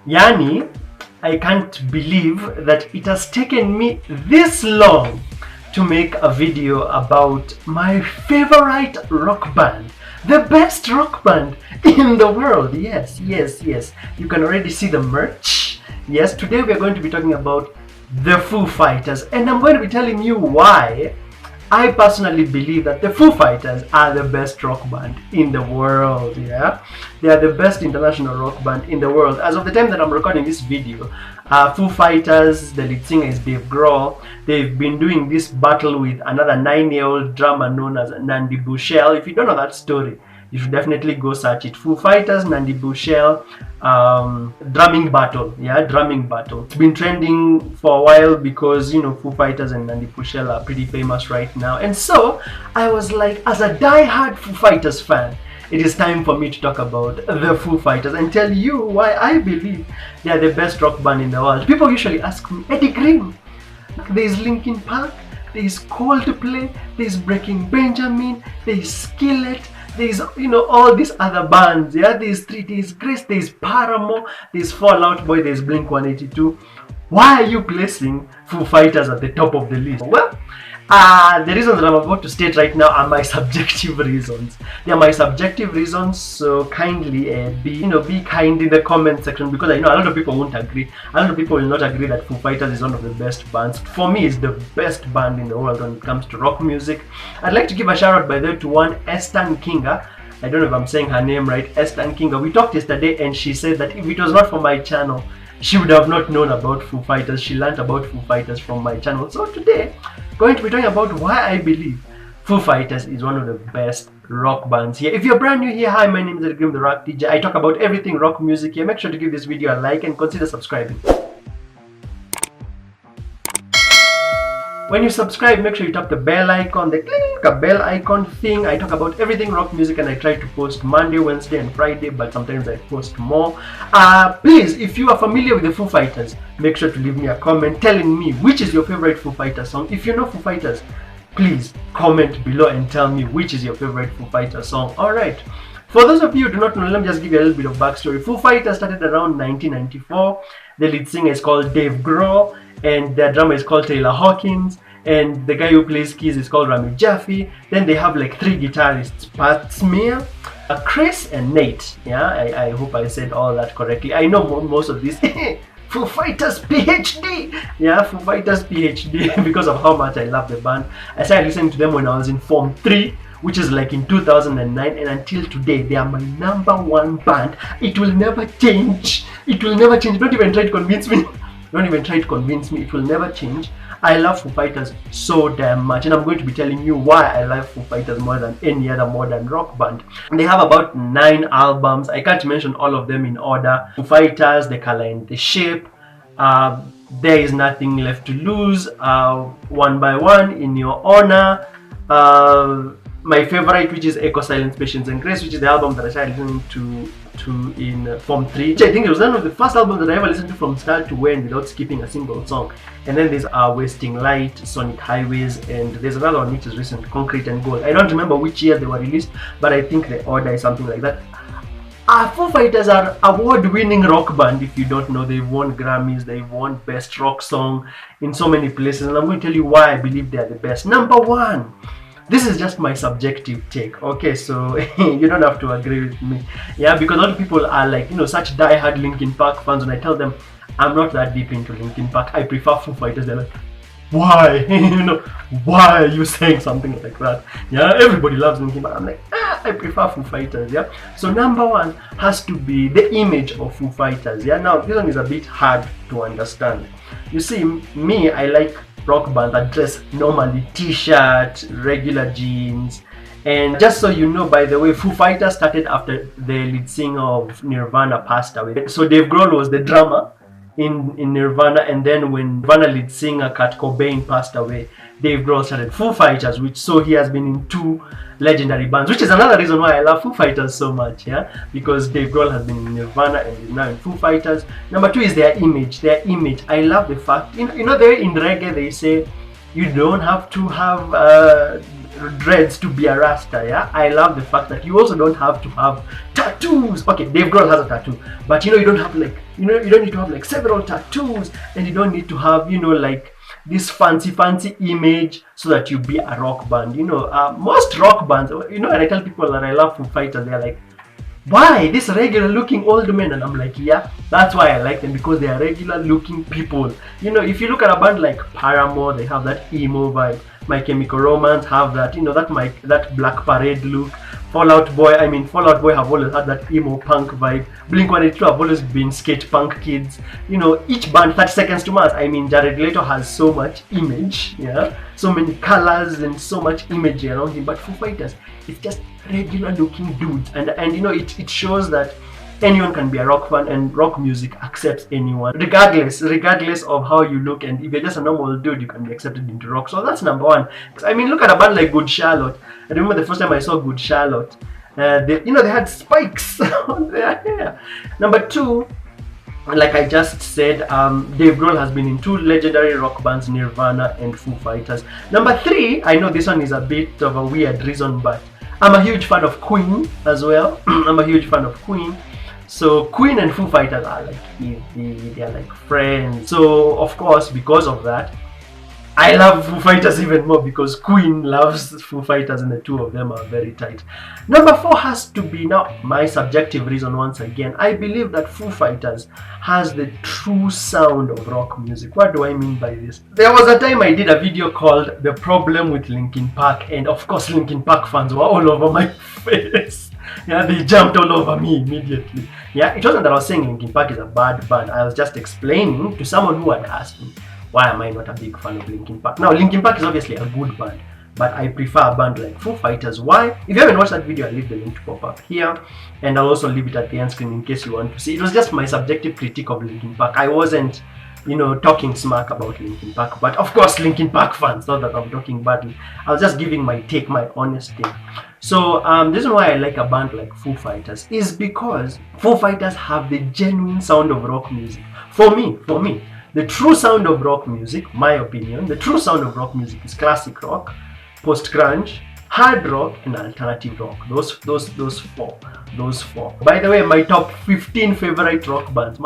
Yani, I can't believe that it has taken me this long to make a video about my favorite rock band. The best rock band in the world. Yes. You can already see the merch. Yes, today we are going to be talking about the Foo Fighters, and I'm going to be telling you why I personally believe that the Foo Fighters are the best rock band in the world. Yeah, they are the best international rock band in the world. As of the time that I'm recording this video, Foo Fighters, the lead singer is Dave Grohl. They've been doing this battle with another 9-year-old drummer known as Nandi Bushell. If you don't know that story, you should definitely go search it. Foo Fighters, Nandi Bushell, drumming battle. Yeah, drumming battle. It's been trending for a while because, you know, Foo Fighters and Nandi Bushell are pretty famous right now. And so I was like, as a die-hard Foo Fighters fan, it is time for me to talk about the Foo Fighters and tell you why I believe they are the best rock band in the world. People usually ask me, Eddie Green, there's Linkin Park, there's Coldplay, there's Breaking Benjamin, there's Skillet, there's, you know, all these other bands. Yeah, there's 3 Days Grace, there's Paramore, there's Fall Out Boy, there's Blink 182. Why are you placing Foo Fighters at the top of the list? Well, the reasons that I'm about to state right now are my subjective reasons. They are my subjective reasons, so kindly be kind in the comment section, because I know a lot of people won't agree. A lot of people will not agree that Foo Fighters is one of the best bands. For me, it's the best band in the world when it comes to rock music. I'd like to give a shout out by the way to one Estan Kinga. I don't know if I'm saying her name right, Estan Kinga. We talked yesterday and she said that if it was not for my channel, she would have not known about Foo Fighters. She learned about Foo Fighters from my channel. So today, going to be talking about why I believe Foo Fighters is one of the best rock bands here. If you're brand new here, hi, my name is Dave Grohl, the Rock DJ. I talk about everything rock music here. Make sure to give this video a like and consider subscribing. When you subscribe, make sure you tap the bell icon, the click a bell icon thing. I talk about everything rock music and I try to post Monday, Wednesday and Friday, but sometimes I post more. Please, if you are familiar with the Foo Fighters, make sure to leave me a comment telling me which is your favorite Foo Fighters song. If you know Foo Fighters, please comment below and tell me which is your favorite Foo Fighters song. Alright, for those of you who do not know, let me just give you a little bit of backstory. Foo Fighters started around 1994. The lead singer is called Dave Grohl, and their drummer is called Taylor Hawkins, and the guy who plays keys is called Rami Jaffe. Then they have like 3 guitarists, Pat Smear, Chris and Nate. Yeah, I hope I said all that correctly. I know most of these. Foo Fighters PhD. Yeah, Foo Fighters PhD because of how much I love the band. I started listening to them when I was in Form 3, which is like in 2009, and until today they are my #1 band. It will never change. It will never change. Don't even try to convince me. Don't even try to convince me. It will never change. I love Foo Fighters so damn much, and I'm going to be telling you why I love Foo Fighters more than any other modern rock band. They have about 9 albums. I can't mention all of them in order. Foo Fighters, The Color and the Shape, There Is Nothing Left to Lose, One by One, In Your Honor, my favorite, which is Echo, Silence, Patience and Grace, which is the album that I started listening to in Form 3. Which I think it was one of the first albums that I ever listened to from start to end without skipping a single song. And then there's Wasting Light, Sonic Highways, and there's another one which is recent, Concrete and Gold. I don't remember which year they were released, but I think the order is something like that. Foo Fighters are award-winning rock band. If you don't know, they've won Grammys, they've won Best Rock Song in so many places, and I'm going to tell you why I believe they are the best. #1. This is just my subjective take, okay? So you don't have to agree with me, yeah? Because a lot of people are like, you know, such die-hard Linkin Park fans. When I tell them I'm not that deep into Linkin Park, I prefer Foo Fighters, they're like, why? You know, why are you saying something like that? Yeah, everybody loves Linkin Park. I'm like, I prefer Foo Fighters, yeah? So #1 has to be the image of Foo Fighters, yeah? Now, this one is a bit hard to understand. You see, me, I like rock band that dress normally, t-shirt, regular jeans. And just so you know, by the way, Foo Fighters started after the lead singer of Nirvana passed away. So Dave Grohl was the drummer in Nirvana, and then when Nirvana lead singer Kurt Cobain passed away, Dave Grohl started Foo Fighters, which so he has been in 2 legendary bands, which is another reason why I love Foo Fighters so much, yeah, because Dave Grohl has been in Nirvana and is now in Foo Fighters. #2 is their image. I love the fact, you know, there in reggae they say you don't have to have dreads to be a Rasta. Yeah, I love the fact that you also don't have to have tattoos. Okay, Dave Grohl has a tattoo, but you don't have like, you don't need to have like several tattoos, and you don't need to have, like this fancy image so that you be a rock band. Most rock bands, and I tell people that I love Foo Fighters, they're like, why this regular looking old men? And I'm like, yeah, that's why I like them, because they are regular looking people. If you look at a band like Paramore, they have that emo vibe. My Chemical Romance have that, that Black Parade look. Fall Out Boy have always had that emo punk vibe. Blink-182 have always been skate punk kids. Each band, 30 Seconds to Mars, Jared Leto has so much image, yeah, so many colors and so much imagery around him. But Foo Fighters, it's just regular looking dudes, and it shows that anyone can be a rock fan, and rock music accepts anyone, regardless of how you look. And if you're just a normal dude, you can be accepted into rock. So that's number one. Look at a band like Good Charlotte. I remember the first time I saw Good Charlotte, they had spikes on their hair. Number two, like I just said, Dave Grohl has been in two legendary rock bands, Nirvana and Foo Fighters. Number three, I know this one is a bit of a weird reason, but I'm a huge fan of Queen as well. I'm a huge fan of Queen. So Queen and Foo Fighters are like easy, they're like friends. So of course, because of that, I love Foo Fighters even more, because Queen loves Foo Fighters and the two of them are very tight. Number four has to be, now my subjective reason once again, I believe that Foo Fighters has the true sound of rock music. What do I mean by this? There was a time I did a video called The Problem with Linkin Park, and of course Linkin Park fans were all over my face. Yeah, they jumped all over me immediately. Yeah, it wasn't that I was saying Linkin Park is a bad band. I was just explaining to someone who had asked me, why am I not a big fan of Linkin Park? Now, Linkin Park is obviously a good band, but I prefer a band like Foo Fighters. Why? If you haven't watched that video, I'll leave the link to pop up here, and I'll also leave it at the end screen in case you want to see. It was just my subjective critique of Linkin Park. I wasn't, talking smack about Linkin Park, but of course, Linkin Park fans, not that I'm talking badly. I was just giving my take, my honest take. So, the reason why I like a band like Foo Fighters is because Foo Fighters have the genuine sound of rock music. For me, the true sound of rock music, my opinion, the true sound of rock music is classic rock, post-grunge, hard rock, and alternative rock. Those four. By the way, my top 15 favorite rock bands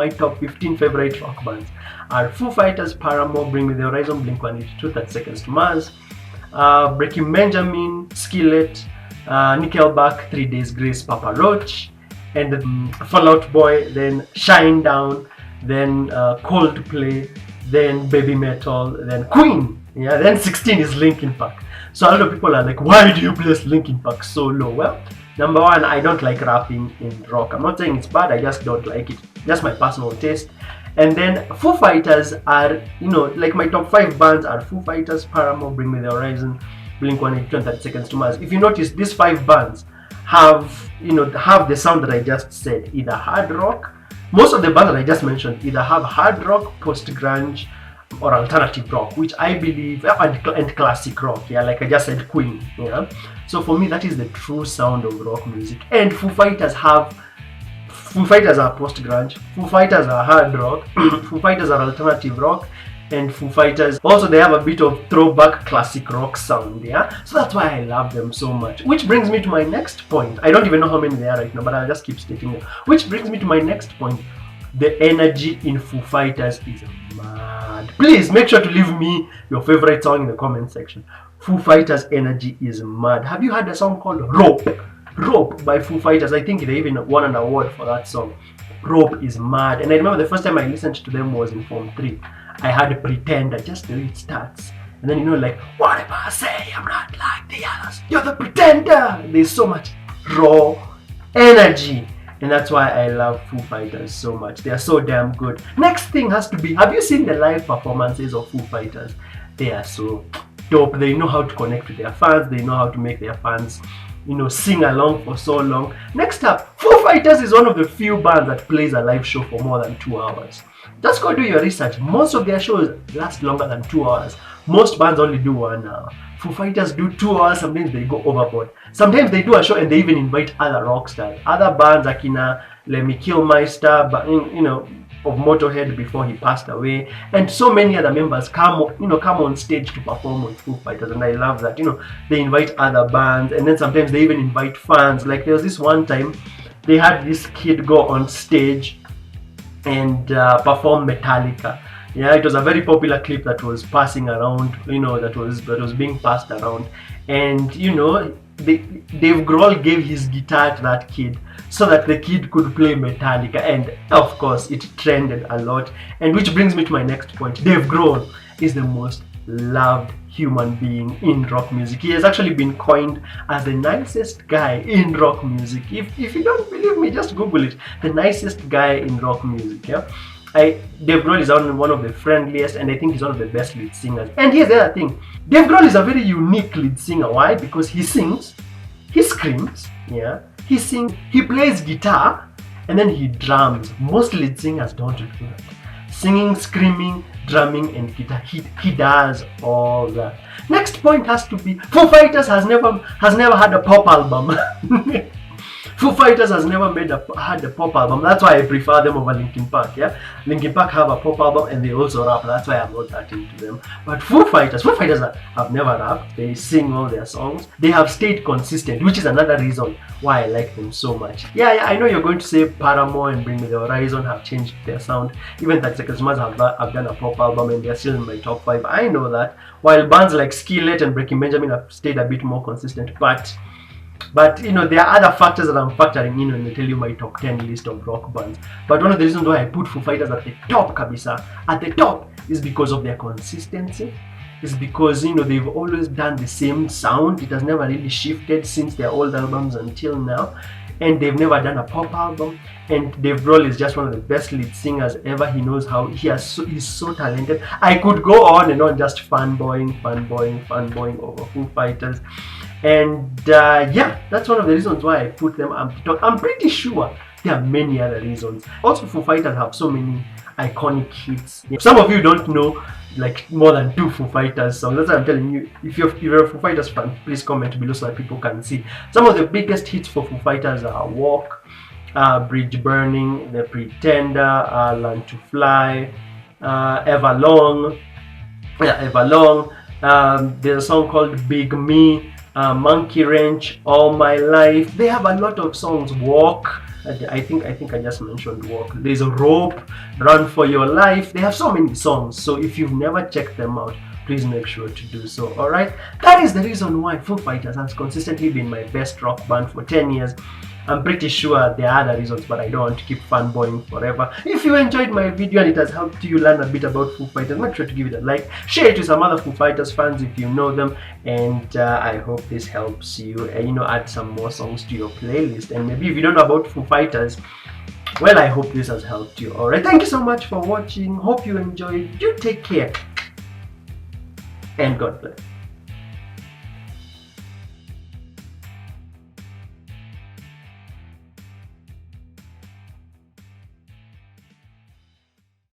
are Foo Fighters, Paramore, Bring Me the Horizon, Blink-182, 30 Seconds to Mars, Breaking Benjamin, Skillet, Nickelback, 3 Days Grace, Papa Roach, and Fall Out Boy, then Shine Down, then Coldplay, then Baby Metal, then Queen. Yeah, then 16 is Linkin Park. So a lot of people are like, why do you place Linkin Park so low? Well, number one, I don't like rapping in rock. I'm not saying it's bad, I just don't like it. Just my personal taste. And then Foo Fighters are, like my top 5 bands are Foo Fighters, Paramore, Bring Me the Horizon, Blink-182, and 30 Seconds to Mars. If you notice, these 5 bands have the sound that I just said, either hard rock. Most of the bands that I just mentioned either have hard rock, post-grunge, or alternative rock, which I believe, and classic rock, yeah, like I just said, Queen, yeah. So for me, that is the true sound of rock music. And Foo Fighters are post-grunge, Foo Fighters are hard rock, Foo Fighters are alternative rock, and Foo Fighters also, they have a bit of throwback classic rock sound, yeah. So that's why I love them so much. Which brings me to my next point. I don't even know how many there are right now, but I'll just keep stating it. Which brings me to my next point. The energy in Foo Fighters is mad. Please make sure to leave me your favorite song in the comment section. Foo Fighters' energy is mad. Have you heard a song called Rope by Foo Fighters? I think they even won an award for that song. Rope is mad. And I remember the first time I listened to them was in Form 3. I had Pretender, just the way it starts. And then like, what if I say I'm not like the others? You're the pretender! There's so much raw energy. And that's why I love Foo Fighters so much. They are so damn good. Next thing has to be, have you seen the live performances of Foo Fighters? They are so dope. They know how to connect with their fans. They know how to make their fans, sing along for so long. Next up, Foo Fighters is one of the few bands that plays a live show for more than 2 hours. Just go do your research. Most of their shows last longer than 2 hours. Most bands only do 1 hour. Foo Fighters do 2 hours, sometimes they go overboard. Sometimes they do a show and they even invite other rock stars. Other bands, Akina, Lemmy Kilmister, but of Motorhead before he passed away, and so many other members come on stage to perform with Foo Fighters, and I love that. They invite other bands, and then sometimes they even invite fans. Like there was this one time they had this kid go on stage and perform Metallica. Yeah, it was a very popular clip that was passing around, that was being passed around, and Dave Grohl gave his guitar to that kid so that the kid could play Metallica, and of course it trended a lot. And which brings me to my next point. Dave Grohl is the most loved human being in rock music. He has actually been coined as the nicest guy in rock music. If you don't believe me, just Google it. The nicest guy in rock music. Yeah. Dave Grohl is one of the friendliest, and I think he's one of the best lead singers. And here's the other thing. Dave Grohl is a very unique lead singer. Why? Because he sings, he screams, yeah, he sings, he plays guitar, and then he drums. Most lead singers don't do that. Singing, screaming, drumming, and guitar. He does all that. Next point has to be Foo Fighters has never had a pop album. Foo Fighters has never had a pop album. That's why I prefer them over Linkin Park. Yeah, Linkin Park have a pop album and they also rap. That's why I'm not that into them. But Foo Fighters have never rapped. They sing all their songs. They have stayed consistent, which is another reason why I like them so much. Yeah, I know you're going to say Paramore and Bring Me the Horizon have changed their sound. Even 30 Seconds to Mars have done a pop album and they're still in my top 5. I know that. While bands like Skillet and Breaking Benjamin have stayed a bit more consistent, but there are other factors that I'm factoring in when I tell you my top 10 list of rock bands. But one of the reasons why I put Foo Fighters at the top, kabisa, at the top, is because of their consistency. It's because they've always done the same sound. It has never really shifted since their old albums until now. And they've never done a pop album. And Dave Grohl is just one of the best lead singers ever. He knows how. He's so talented. I could go on and on just fanboying over Foo Fighters. And yeah, that's one of the reasons why I put them up to top. I'm pretty sure there are many other reasons. Also, Foo Fighters have so many iconic hits. Some of you don't know like more than 2 Foo Fighters songs. That's why I'm telling you. If you're a Foo Fighters fan, please comment below so that people can see. Some of the biggest hits for Foo Fighters are Walk, Bridge Burning, The Pretender, Learn to Fly, Everlong. Yeah, Everlong. There's a song called Big Me. Monkey Wrench, All My Life. They have a lot of songs. Walk, I think I just mentioned Walk. There's a Rope, Run for Your Life. They have so many songs. So if you've never checked them out, please make sure to do so. Alright, that is the reason why Foo Fighters has consistently been my best rock band for 10 years. I'm pretty sure there are other reasons, but I don't want to keep fanboying forever. If you enjoyed my video and it has helped you learn a bit about Foo Fighters, make sure to give it a like, share it with some other Foo Fighters fans if you know them, and I hope this helps you, add some more songs to your playlist. And maybe if you don't know about Foo Fighters, well, I hope this has helped you. Alright, thank you so much for watching. Hope you enjoyed. You take care, and God bless.